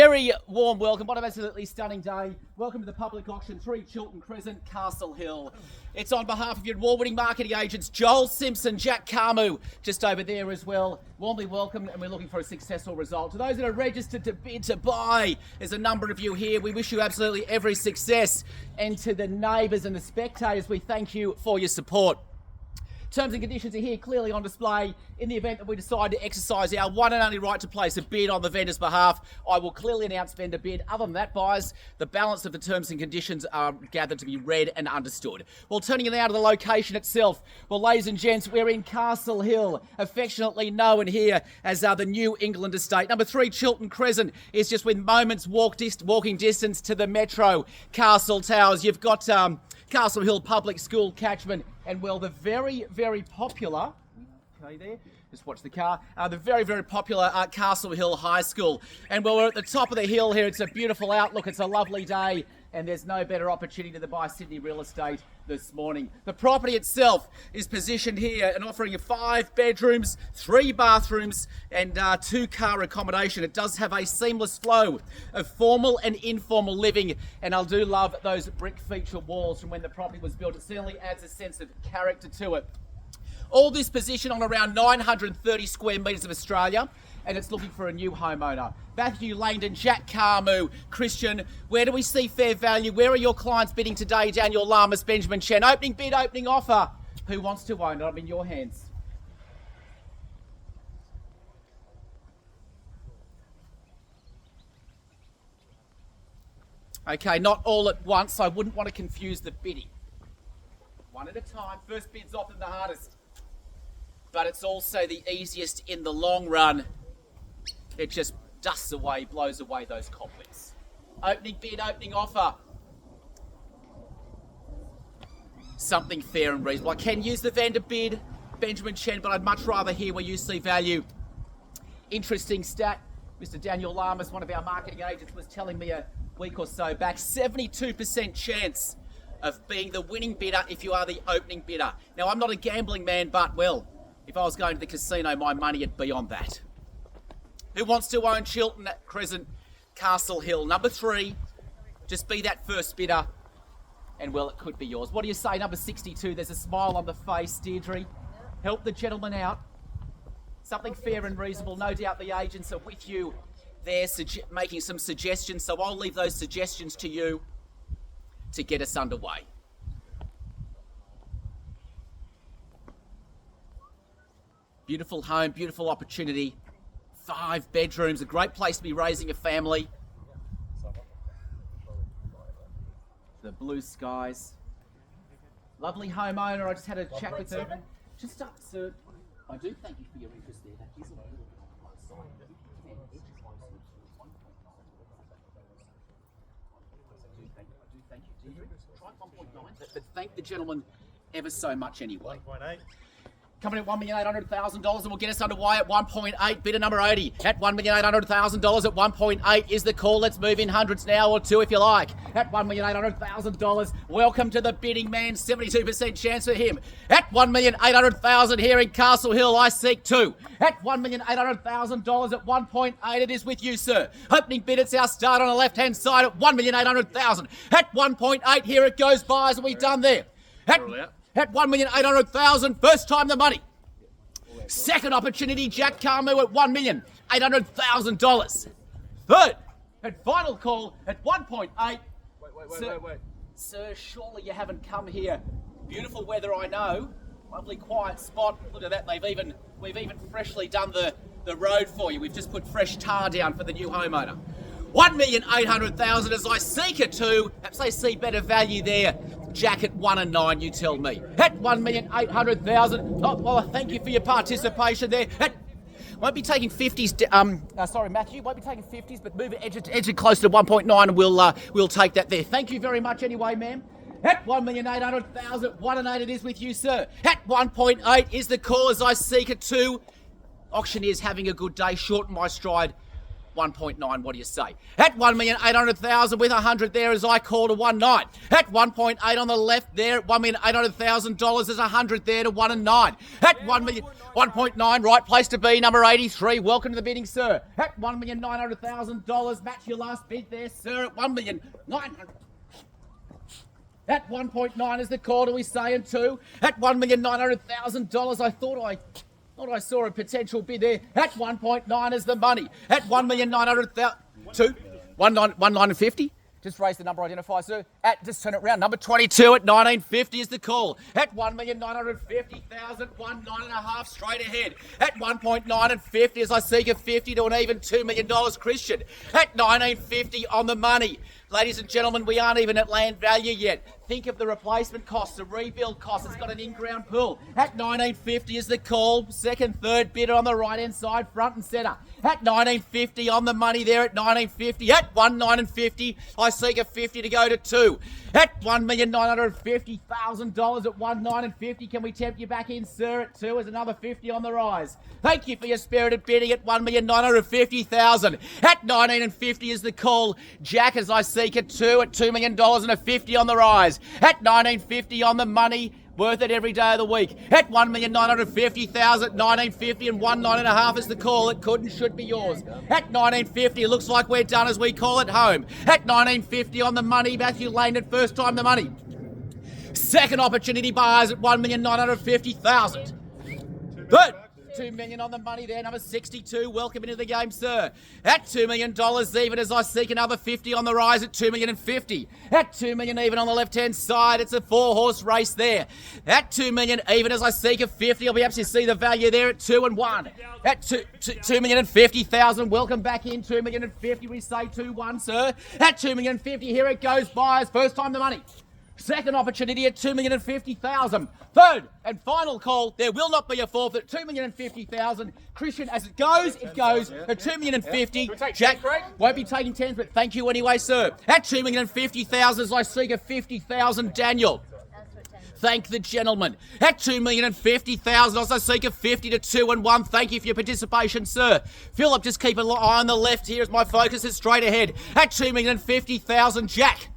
very warm welcome. What an absolutely stunning day. Welcome to the public auction, 3 Chiltern Crescent, Castle Hill. It's on behalf of your award-winning marketing agents, Joel Simpson, Jack Carmu, just over there as well. Warmly welcome, and we're looking for a successful result. To those that are registered to bid, to buy, there's a number of you here. We wish you absolutely every success. And to the neighbours and the spectators, we thank you for your support. Terms and conditions are here clearly on display. In the event that we decide to exercise our one and only right to place a bid on the vendor's behalf, I will clearly announce vendor bid. Other than that, buyers, the balance of the terms and conditions are gathered to be read and understood. Well, turning now to the location itself. Well, ladies and gents, we're in Castle Hill, affectionately known here as the New England estate. Number 3, Chiltern Crescent, is just within moments walking distance to the Metro Castle Towers. You've got Castle Hill Public School catchment, and well, the very, very popular, okay there, just watch the car, the very, very popular Castle Hill High School. And well, we're at the top of the hill here. It's a beautiful outlook. It's a lovely day, and there's no better opportunity to buy Sydney real estate this morning. The property itself is positioned here and offering you 5 bedrooms, 3 bathrooms, and 2-car accommodation. It does have a seamless flow of formal and informal living, and I do love those brick feature walls from when the property was built. It certainly adds a sense of character to it. All this position on around 930 square metres of Australia, and it's looking for a new homeowner. Matthew Langdon, Jack Carmu, Christian, where do we see fair value? Where are your clients bidding today? Daniel Lamas, Benjamin Chen. Opening bid, opening offer. Who wants to own it? I'm in your hands. Okay, not all at once. I wouldn't want to confuse the bidding. One at a time. First bid's often the hardest, but it's also the easiest in the long run. It just dusts away, blows away those cobwebs. Opening bid, opening offer. Something fair and reasonable. I can use the vendor bid, Benjamin Chen, but I'd much rather hear where you see value. Interesting stat. Mr. Daniel Lamas, one of our marketing agents, was telling me a week or so back, 72% chance of being the winning bidder if you are the opening bidder. Now, I'm not a gambling man, but, well, if I was going to the casino, my money would be on that. Who wants to own Chiltern Crescent, Castle Hill? Number 3, just be that first bidder, and, well, it could be yours. What do you say, number 62? There's a smile on the face, Deirdre. Help the gentleman out. Something fair and reasonable. No doubt the agents are with you there, making some suggestions, so I'll leave those suggestions to you to get us underway. Beautiful home, beautiful opportunity. 5 bedrooms, a great place to be raising a family. The blue skies. Lovely homeowner. I just had a chat with her. Just up, sir. I do thank you for your interest there. That is a little bit on one side. I do thank you. Try 1.9, but thank the gentleman ever so much anyway. 1.8. Coming at $1,800,000 and will get us underway at 1.8. Bidder number 80 at $1,800,000 at 1.8 is the call. Let's move in hundreds now, or 2 if you like. At $1,800,000. Welcome to the bidding man. 72% chance for him. At $1,800,000 here in Castle Hill, I seek 2. At $1,800,000 at 1.8, it is with you, sir. Opening bid, it's our start on the left-hand side at $1,800,000. At 1.8, here it goes, buyers. What we've done there. At $1,800,000, first time the money. Second opportunity, Jack Carmu at $1,800,000. Third and final call at 1.8. Wait. Sir, surely you haven't come here. Beautiful weather, I know. Lovely quiet spot. Look at that, we've even freshly done the road for you. We've just put fresh tar down for the new homeowner. $1,800,000 as I seek a 2. Perhaps they see better value there. Jack at 1 and 9, you tell me. At $1,800,000. Oh, well, thank you for your participation there. Won't be taking 50s. Sorry, Matthew. Won't be taking 50s, but move it edge it close to 1.9, and we'll take that there. Thank you very much anyway, ma'am. At $1,800,000, 1 and 8 it is with you, sir. At 1.8 is the call as I seek a 2. Auctioneers having a good day. Shorten my stride. 1.9, what do you say? At 1,800,000 with 100 there as I call to 1.9. At 1.8 on the left there at $1,800,000 there's 100 there to 1 and 9. At 1.9, right place to be, number 83. Welcome to the bidding, sir. At $1,900,000, match your last bid there, sir, at 1,900,000. At 1.9 is the call, do we say, and 2. At $1,900,000, I thought I saw a potential bid there. At 1.9 is the money. At 1,900,000, 2, 1,950. Just raise the number identifier, sir. Just turn it around. Number 22 at 1950 is the call. At 1,950,000, 9.5 straight ahead. At 1.9 and 50 as I seek a 50 to an even $2 million, Christian. At 1950 on the money. Ladies and gentlemen, we aren't even at land value yet. Think of the replacement costs, the rebuild costs. It's got an in-ground pool. At 1950 is the call. Second, third bidder on the right-hand side, front and centre. At 1950 on the money there at 1950. At 1,950, I seek a 50 to go to 2. At $1,950,000 at 1,950. Can we tempt you back in, sir, at 2 as another 50 on the rise? Thank you for your spirited bidding at 1,950,000. At 1950 is the call. Jack, as I seek a 2 at $2 million and a 50 on the rise. At 1950 on the money. Worth it every day of the week. At 1,950,000, 1950 and 1.5 is the call. It could and should be yours. At 1950, it looks like we're done as we call it home. At 1950 on the money, Matthew Lane at first time the money. Second opportunity buyers at 1,950,000. Third. $2 million on the money there, number 62. Welcome into the game, sir. At $2 million even as I seek another 50 on the rise at $2,050,000. At $2 million even on the left-hand side, it's a 4-horse race there. At $2 million even as I seek a 50, I'll be able to see the value there at 2 and 1. At $2,050,000, welcome back in. $2,050,000, we say 2-1, sir. At $2,050,000, here it goes, buyers. First time the money. Second opportunity at $2,050,000. Third and final call. There will not be a fourth at $2,050,000. Christian, as it goes at $2,050,000. Jack won't be taking tens, but thank you anyway, sir. At $2,050,000 as I seek a 50,000. Daniel. Thank the gentleman. At $2,050,000 as I seek a 50 to 2 and 1. Thank you for your participation, sir. Philip, just keep an eye on the left here as my focus is straight ahead. At $2,050,000, Jack.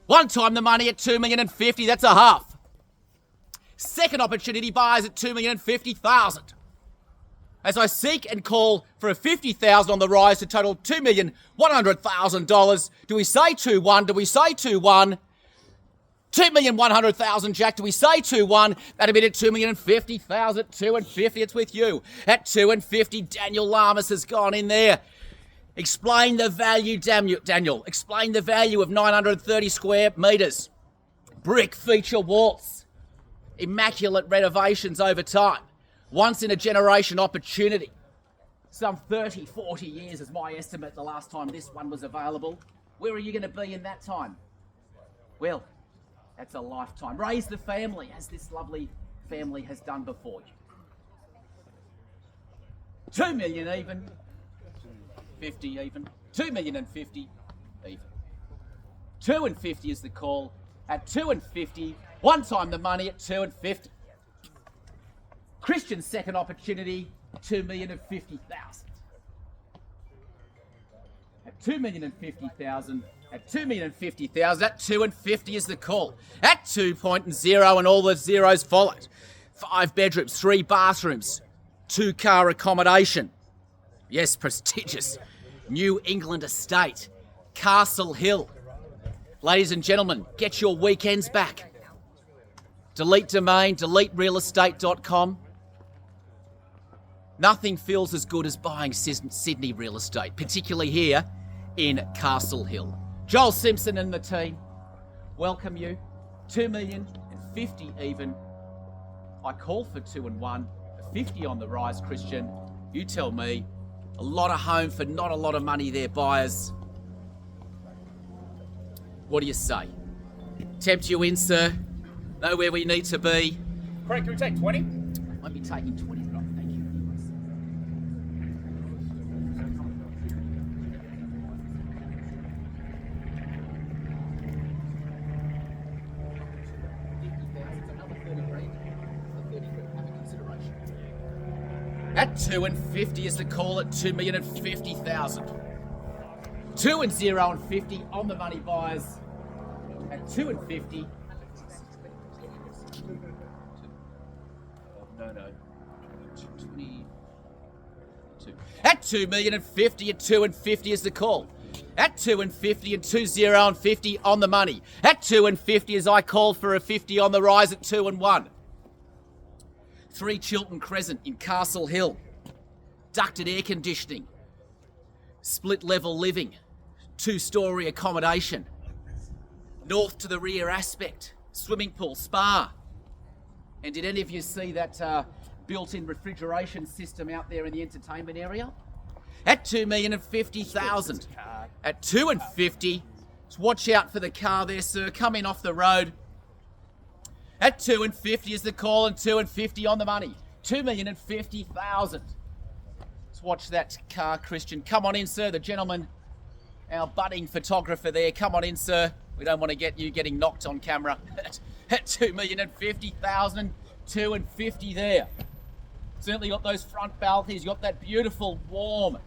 One time the money at $2,050,000, that's a half. Second opportunity buys at $2,050,000. As I seek and call for a 50,000 on the rise to total $2,100,000. Do we say 2-1? Do we say 2-1? 2,100,000, Jack. Do we say 2-1? That'd be at $2,050,000 at 2 and 50. It's with you. At 2 and 50, Daniel Lamas has gone in there. Explain the value, Daniel. Explain the value of 930 square metres. Brick feature walls. Immaculate renovations over time. Once in a generation opportunity. Some 30, 40 years is my estimate the last time this one was available. Where are you going to be in that time? Well, that's a lifetime. Raise the family as this lovely family has done before you. 2 million even. 50 even. 2,050,000 even. 2 and 50 is the call. At 2 and 50, one time the money at 2 and 50. Christian's second opportunity, 2,050,000. At 2,050,000. At 2,050,000, at 2 and 50 is the call. At 2.0 and all the zeros followed. 5 bedrooms, 3 bathrooms, 2-car accommodation. Yes, prestigious. New England estate. Castle Hill. Ladies and gentlemen, get your weekends back. Delete domain, deleterealestate.com. Nothing feels as good as buying Sydney real estate, particularly here in Castle Hill. Joel Simpson and the team welcome you. 2,050,000 even. I call for 2 and 1. A 50 on the rise, Christian. You tell me. A lot of home for not a lot of money there, buyers. What do you say? Tempt you in, sir? Know where we need to be? Craig, can we take 20? I'll be taking 20, but thank you. At 2 and 50 is the call at 2,050,000. 2 and 0 and 50 on the money, buyers. At 2 and 50. No. 22. At 2,050 at 2 and 50 is the call. At 2 and 50 and 2 0 and 50 on the money. At 2 and 50 as I call for a 50 on the rise at 2 and 1. 3 Chiltern Crescent in Castle Hill. Ducted air conditioning. Split level living. 2-storey accommodation. North to the rear aspect. Swimming pool, spa. And did any of you see that built-in refrigeration system out there in the entertainment area? At 2,050,000. At 2 and 50, so watch out for the car there, sir. Come in off the road. At 2 and 50 is the call, and 2 and 50 on the money. 2,050,000. Let's watch that car, Christian. Come on in, sir. The gentleman, our budding photographer there. Come on in, sir. We don't want to get you getting knocked on camera. At 2,050,000, 2 and 50 there. Certainly got those front balconies. You got that beautiful, warm,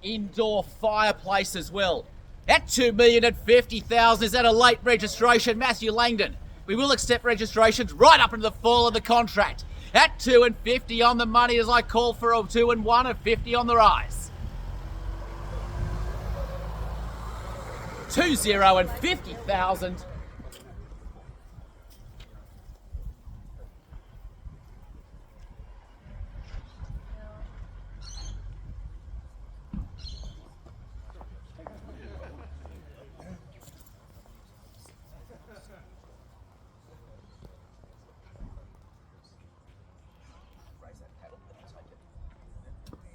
indoor fireplace as well. At 2,050,000, is that a late registration? Matthew Langdon. We will accept registrations right up into the fall of the contract. At 2 and 50 on the money as I call for a 2 and 1 and 50 on the rise. 2 0 and 50,000.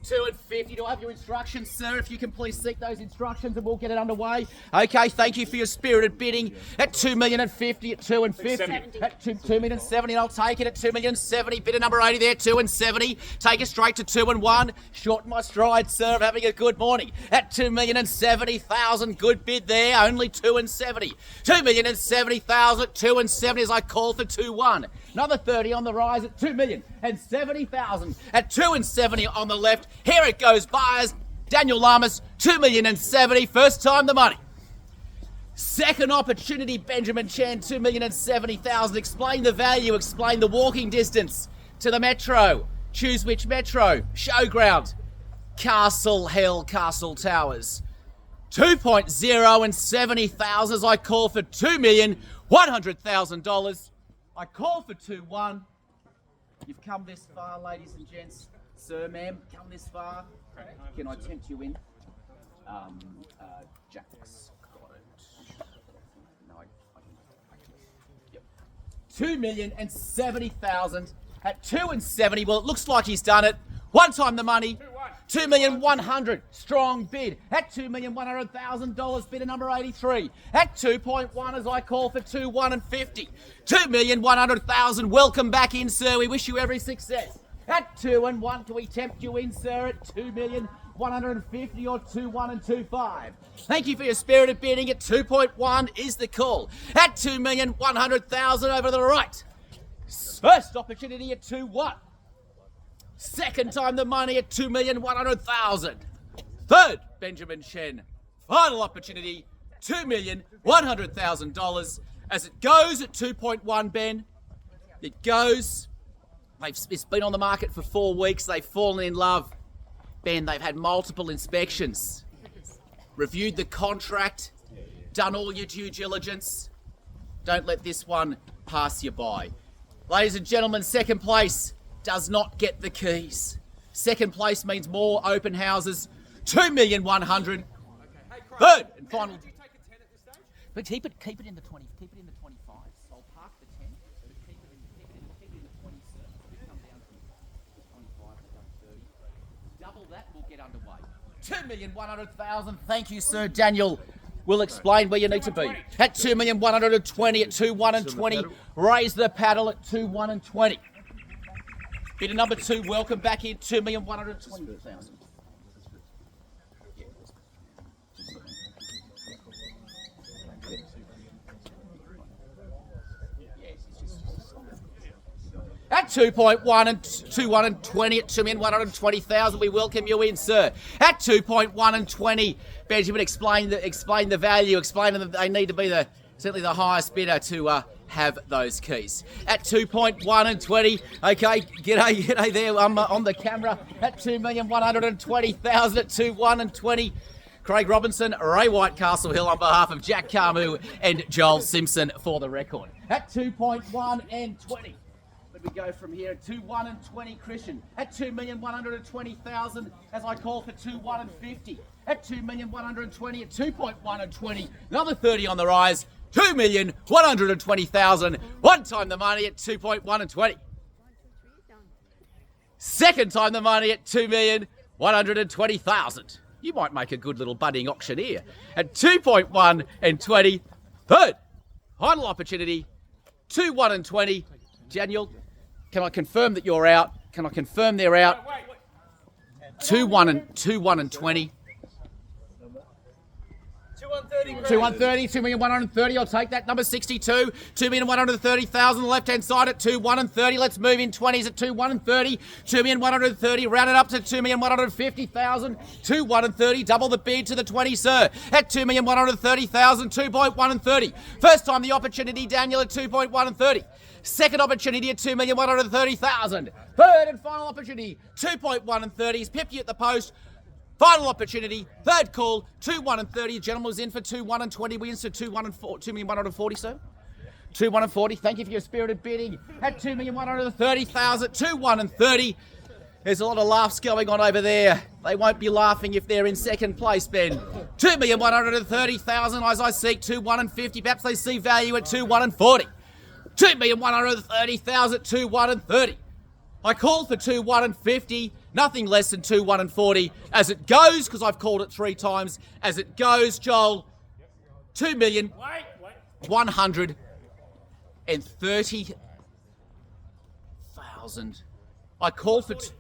Two and 50. Do I have your instructions, sir? If you can please seek those instructions and we'll get it underway. Okay, thank you for your spirited bidding. At 2,050,000 at 2 and 50. At 2,070,000 and I'll take it at 2,070,000. Bidder number 80 there, 2 and 70. Take it straight to 2 and 1. Shorten my stride, sir. I'm having a good morning. At 2,070,000. Good bid there. Only 2 and 70. 2,070,000 at 2 and 70 as I call for 2-1. Another 30 on the rise at 2,070,000 at 2 and 70 on the left. Here it goes, buyers. Daniel Lamas, 2,070,000. First time the money. Second opportunity, Benjamin Chen, 2,070,000. Explain the value, explain the walking distance to the metro. Choose which metro. Showground. Castle Hill, Castle Towers. 2.0 and 70,000 as I call for $2,100,000. I call for 2-1. You've come this far, ladies and gents. Sir, ma'am, come this far. Can I tempt you in? Jack's got it. No, I yep. 2,070,000 at 2 and 70. Well, it looks like he's done it. One time the money. 2,100,000. Strong bid at $2,100,000. Bidder number 83 at 2.1 as I call for 2-1 and 50. 2,100,000. Welcome back in, sir. We wish you every success. At 2 and 1, can we tempt you in, sir? At 2,150,000 or 2-1 and 2-5. Thank you for your spirited bidding. At 2.1 is the call. At 2,100,000 over to the right. First opportunity at 2-1. Second time the money at 2,100,000. Third, Benjamin Chen. Final opportunity, $2,100,000. As it goes at 2.1, Ben, it goes. It's been on the market for 4 weeks. They've fallen in love. Ben, they've had multiple inspections. Reviewed the contract. Done all your due diligence. Don't let this one pass you by. Ladies and gentlemen, second place does not get the keys. Second place means more open houses. 2,100,000. Third and final. But keep it in the 20. Keep it in the 25. So I'll park the 10. But keep it in the 20. Come down to 25 to 30. Double that, we'll get underway. 2,100,000. Thank you, sir. Daniel will explain where you need to be. At 2,120 at 2-1 and 20. Raise the paddle at 2-1 and 20. Bidder number 2, welcome back in, 2,120,000. At 2.1 and 2, 1 and 20 at 2,120,000. We welcome you in, sir. At 2.1 and 20, Benjamin, explain the value. Explain that they need to be certainly the highest bidder to have those keys. At 2.1 and 20, okay, g'day there on the camera. At 2,120,000 at 2, 1 and 20. Craig Robinson, Ray White, Castle Hill on behalf of Jack Carmu and Joel Simpson for the record. At 2.1 and 20. We go from here at 2, 1 and 20, Christian. At 2,120,000 as I call for 2, 1 and 50. At 2,120 at 2.1 and 20. Another 30 on the rise. 2,120,000. One time the money at 2.1 and 20. Second time the money at 2,120,000. You might make a good little budding auctioneer at 2.1 and 20. Third final opportunity. 2, 1 and 20. Daniel, can I confirm that you're out? Can I confirm they're out? 2, 1 and 20. 2,130, 2,130. I'll take that. Number 62, 2,130,000. Left-hand side at 2, 1 and 30. Let's move in 20s at 2, 1 and 30. 2,130. Round it up to 2,150,000. 2, 1 and 30. Double the bid to the 20, sir. At 2,130,000. 2.1 and 30. First time the opportunity, Daniel, at 2.1 and 30. Second opportunity at 2,130,000. Third and final opportunity, 2.1 and 30. He's pipped you at the post. Final opportunity, third call, 2, 1 and 30. Gentleman was in for 2, 1 and 20. Wins to 2, 1 and 4, 2,140, sir. 2, 1 and 40. Thank you for your spirited bidding. At 2,130,000, 2, 1 and 30. There's a lot of laughs going on over there. They won't be laughing if they're in second place, Ben. 2,130,000 as I seek 2, 1 and 50. Perhaps they see value at 2, 1 and 40. 2,130,000, 2, 1 and 30. I call for 2, 1 and 50. Nothing less than 2, 1 and 40. As it goes, because I've called it 3 times. As it goes, Joel, 2,130,000. I call for 2,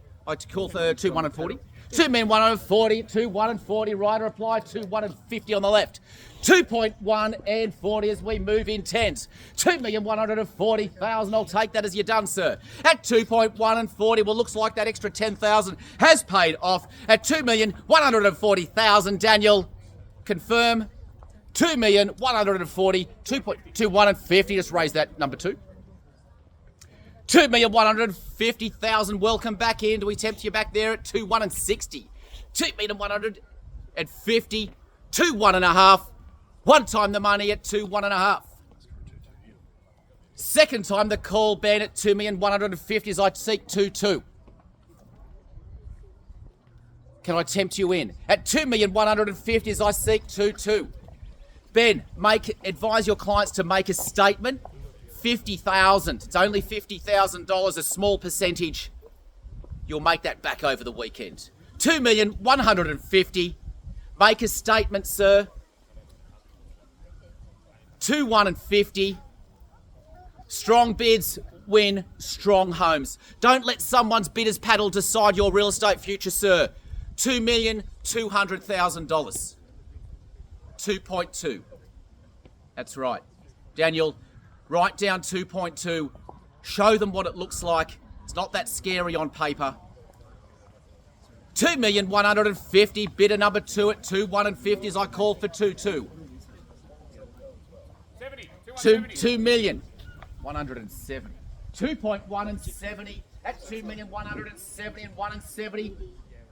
1 and 40. 2,140, 2, 1 and 40. Rider apply, 2, 1 and 50 on the left. 2.1 and 40 as we move in tens. 2,140,000. I'll take that as you're done, sir. At 2.1 and 40, well, looks like that extra 10,000 has paid off. At 2,140,000, Daniel, confirm. 2,140, 2.21 and 50. Just raise that number 2. 2,150,000. Welcome back in. Do we tempt you back there at 2, 1 and 60? 2,150, 2, 1 and a half. One time the money at 2, 1 and a half. Second time the call, Ben, at 2,150 as I seek 2, 2. Can I tempt you in? At 2,150 as I seek 2, 2. Ben, advise your clients to make a statement. 50,000. It's only $50,000, a small percentage. You'll make that back over the weekend. 2,150. Make a statement, sir. 2, 1 and 50. Strong bids win strong homes. Don't let someone's bidder's paddle decide your real estate future, sir. $2,200,000. 2.2. That's right. Daniel, write down 2.2. Show them what it looks like. It's not that scary on paper. 2,150. Bidder number 2 at 2, 1 and 50 as I call for 2, 2. 2,170. 2.1 and 70 at 2,170 and 1 and 70.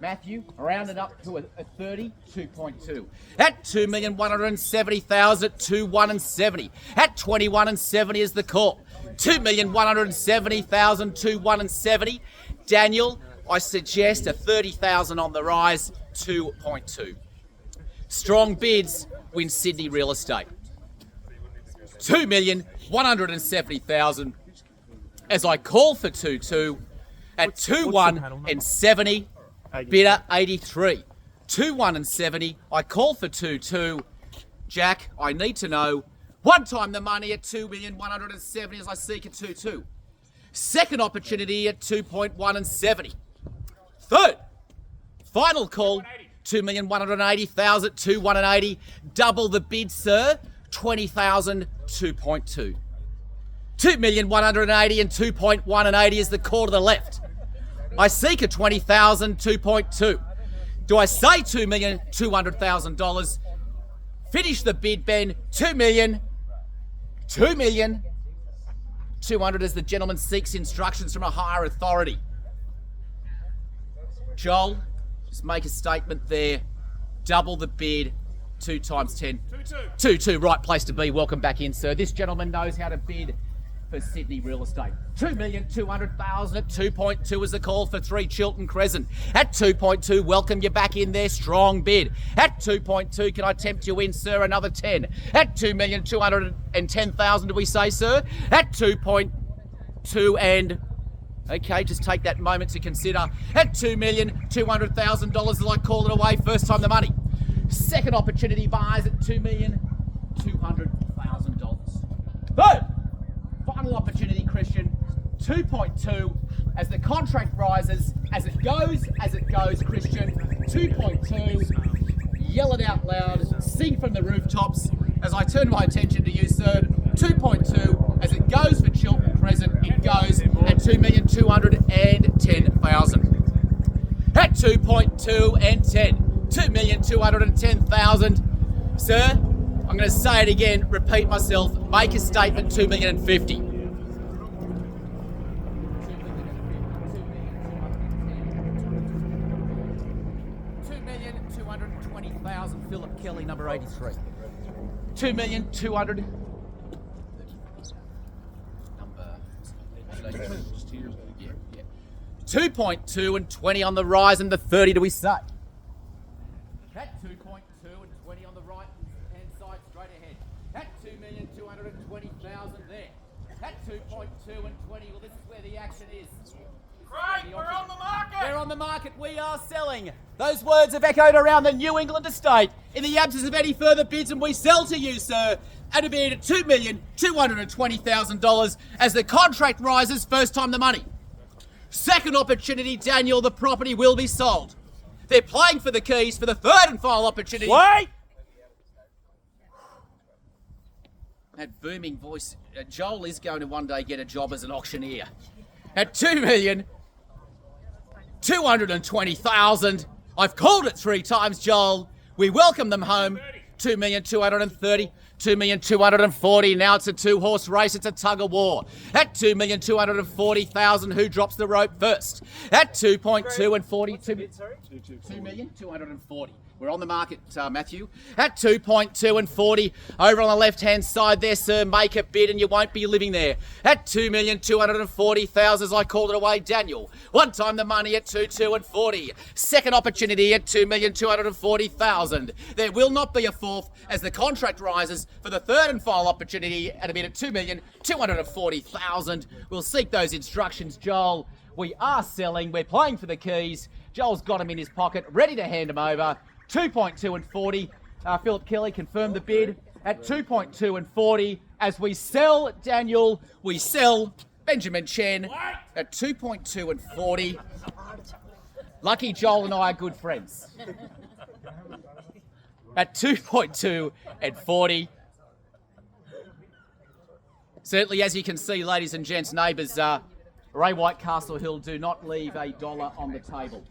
Matthew, round it up to a 30, 2.2. At 2,170,000, 2, 1 and 70. At 21 and 70 is the call. 2,170,000, 2, 1 and 70. Daniel, I suggest a 30,000 on the rise, 2.2. Strong bids win Sydney real estate. 2,170,000 as I call for 2, 2 at 2, 1 and 70. Bidder 83. 2, 1 and 70. I call for 2, 2. Jack, I need to know. One time the money at 2,170 as I seek a 2, 2. Second opportunity at 2.1 and 70. Third, final call, 2,180,000, 2, 1 and 80. Double the bid, sir. 20,000, 2.2. 2,180,000 and 2.180 is the call to the left. I seek a 20,000, 2.2. Do I say $2,200,000? Finish the bid, Ben. 2,200,000 as the gentleman seeks instructions from a higher authority. Joel, just make a statement there. Double the bid. 2 times 10. 2-2. Right place to be. Welcome back in, sir. This gentleman knows how to bid for Sydney real estate. 2,200,000 at 2.2 is the call for 3 Chiltern Crescent. At 2.2, welcome you back in there. Strong bid. At 2.2, can I tempt you in, sir? Another 10. At 2,210,000, do we say, sir? At 2.2 and... Okay, just take that moment to consider. At $2,200,000 as I call it away. First time the money. Second opportunity buys at $2,200,000. Third. Final opportunity, Christian. 2.2 as the contract rises, as it goes, Christian. 2.2. Yell it out loud. Sing from the rooftops. As I turn my attention to you, sir. 2.2 as it goes for Chiltern Crescent. It goes at $2,210,000. At 2.2 and 10. 2,210,000. Sir, I'm going to say it again, repeat myself, make a statement, 2,050,000. 2,220,000, Philip Kelly, number 83. 2,200,000. Number 2.2 and 20 on the rise, and the 30 do we say? At 2.2 and 20 on the right hand side, straight ahead. At 2,220,000 there. At 2.2 and 20, well, this is where the action is. Right, we're on the market. We're on the market. We are selling. Those words have echoed around the New England estate. In the absence of any further bids, and we sell to you, sir, at a bid at $2,220,000 as the contract rises. First time the money. Second opportunity, Daniel. The property will be sold. They're playing for the keys for the third and final opportunity. Wait! That booming voice. Joel is going to one day get a job as an auctioneer. At 2,220,000. I've called it 3 times, Joel. We welcome them home. 2,230,000. 2,240,000. Now it's a 2-horse race. It's a tug of war. At 2,240,000, who drops the rope first? At 2.2 and 42. 2,240,000. We're on the market, Matthew. At 2.2 and 40. Over on the left-hand side there, sir, make a bid and you won't be living there. At 2,240,000 as I called it away, Daniel. One time the money at 2.2 and 40. Second opportunity at 2,240,000. There will not be a fourth as the contract rises for the third and final opportunity at a bid at 2,240,000. We'll seek those instructions, Joel. We are selling. We're playing for the keys. Joel's got them in his pocket, ready to hand them over. 2.2 and 40. Philip Kelly confirmed the bid at 2.2 and 40. As we sell, Daniel, we sell Benjamin Chen at 2.2 and 40. Lucky Joel and I are good friends. At 2.2 and 40. Certainly, as you can see, ladies and gents, neighbours, Ray White, Castle Hill, do not leave a dollar on the table.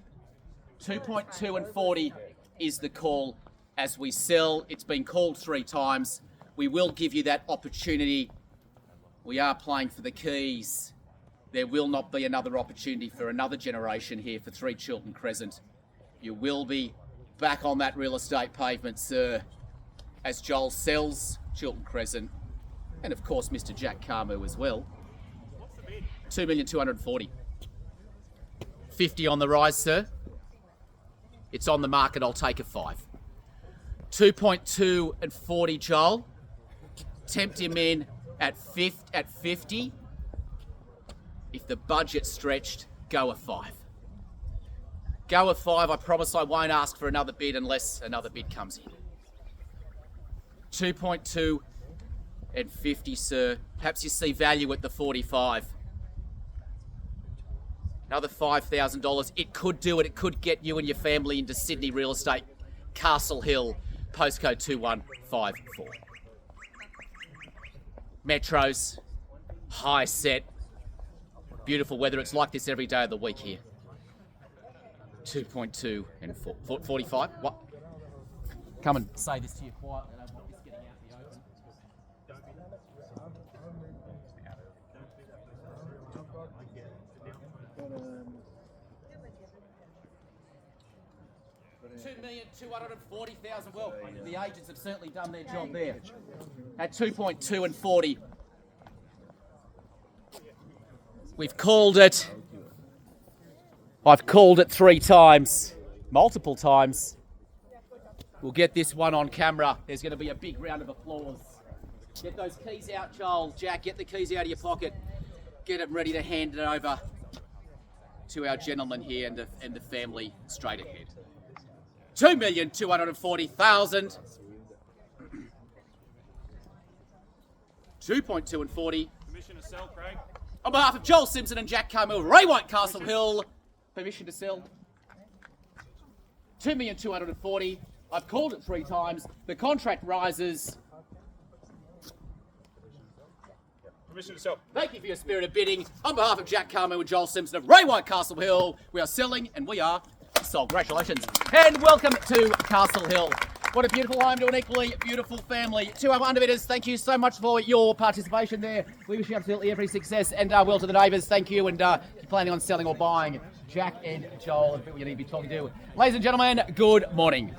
2.2 and 40 is the call as we sell. It's been called 3 times. We will give you that opportunity. We are playing for the keys. There will not be another opportunity for another generation here for 3 Chiltern Crescent. You will be back on that real estate pavement, sir, as Joel sells Chiltern Crescent. And of course, Mr. Jack Carmu as well. 2,240,000. 50 on the rise, sir. It's on the market. I'll take a 5. 2.2 and 40, Joel. Tempt him in at 50. If the budget's stretched, go a 5. Go a 5. I promise I won't ask for another bid unless another bid comes in. 2.2 and 50, sir. Perhaps you see value at the 45. Another $5,000. It could do it. It could get you and your family into Sydney real estate. Castle Hill, postcode 2154. Metros, high set, beautiful weather. It's like this every day of the week here. 2.2 and 45. What? Come and say this to you quietly. I don't want this getting out in the open. $2,240,000. Well, the agents have certainly done their job there. At 2.2 and 40. We've called it. I've called it 3 times, multiple times. We'll get this one on camera. There's going to be a big round of applause. Get those keys out, Joel. Jack, get the keys out of your pocket. Get them ready to hand it over to our gentleman here and the family straight ahead. 2,240,000. 2.2 and 40. Permission to sell, Craig. On behalf of Joel Simpson and Jack Carmill, Ray White, Castle Hill. Permission to sell. 2,240,000. I've called it 3 times. The contract rises. Permission to sell. Thank you for your spirit of bidding. On behalf of Jack Carmill and Joel Simpson of Ray White, Castle Hill, we are selling and we are sold. Congratulations. And welcome to Castle Hill. What a beautiful home to an equally beautiful family. To our underbidders, thank you so much for your participation there. We wish you absolutely every success. And well to the neighbours, thank you. And if you're planning on selling or buying, Jack and Joel, we're going to be talking to. Ladies and gentlemen, good morning.